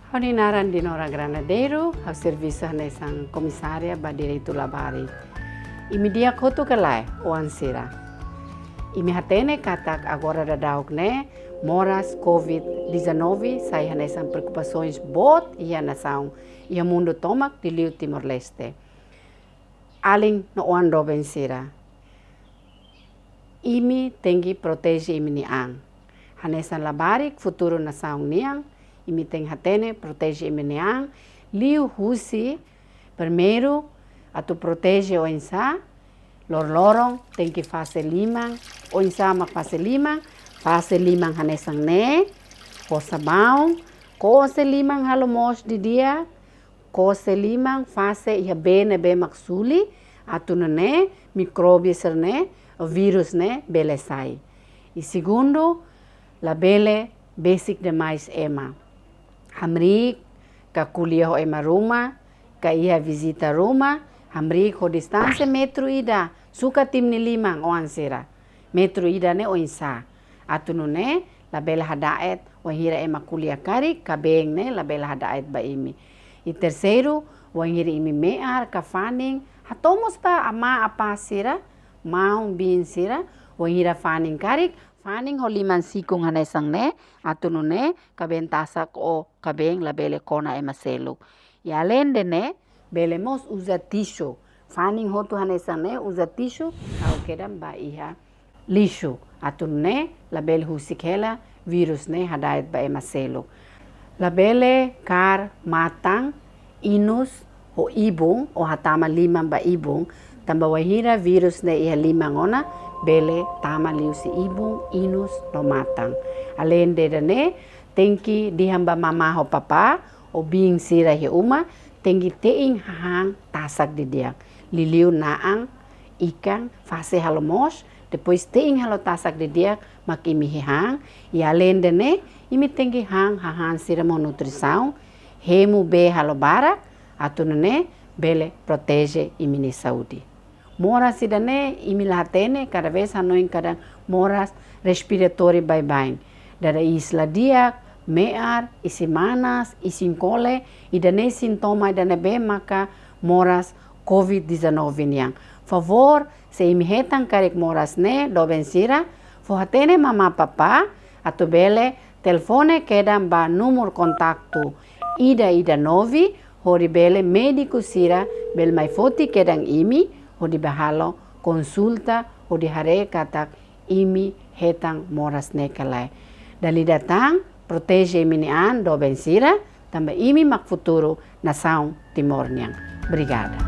Honinaran di Nora Granadeiro, ao serviço nessa comissária ba direito labari. Imi dia koto kalai o ansira. Imi hatene katak agora da daog ne moras COVID-19 sai nessa preocupações bot ia nação ia mundo tomak di Liu Timor Leste. Aling no oan roben sira. Imi tengi protege imi ni ang. Hanesan labari futuro nação niang. Imi tem hatene protege imi ni ang. Liu husi primeiro atu protege o insa. Lor-lorong tem que fazer limang. O insa mak fazer limang hanesan ne. Ko sabão. Ko se limang halomos di dia. Ko se limang fazer ia bene be maksuli. Atu ne micróbios ne. O vírus né, bele sai. E segundo, la bele basic demais ema. Hamri ka kuliah ho ema rumah, ka ia visita rumah, hamri ko distância metro ida, suka tim ni limang o ansira. Metro ida ne o insa. Atu ne, la bele hadaet o hira ema kuliah kari, ka beng ne, la bele hadaet ba imi. E terceiro, o hira imi mear, ka faning, hatomos ta ama apa sira, maung bin sira o hira faning karik faning ho liman sikung hanesang ne atunu ne kabentasak o kabeng la bele kona emaselo e além de ne bele mos usa tisho faning ho tu hanesang ne usa tisho au kedam ba iha lixo atunu ne la bele husikela virus ne hadait ba emaselo la bele kar matang inus o ibung o hatama limang ba ibung tamba wahira virus na iha limang ona bele tama liu si ibung inus no matang. Além de ne tenki dihamba mama ho papa o bing sira hi uma tenki teing hang tasak di dia. Liliu naang ikan fase halomos depois teing halo tasak di dia mak imi hang e além de ne imi tenki hang sira mo nutrição hemu be halo barak atunu ne bele protege imi ni saúde. Moras sidane imilatene cada vez hanoin kadang moras respiratório bye-bye. Dada isla dia mear isimanas isinkole idane sintoma idane be maka moras COVID-19 niang. Favor se imihetan karek moras ne doben sira fo hatene mama papa atu bele telefone kedam ba numur kontaktu ida 9 hori bele medico sira bel mai foti kedang imi o di bahalo konsulta o di hare katak imi hetang moras nekalai. Dali datang protege imi ni an do bensira tambah imi mak futuro nação Timor niang. Obrigada.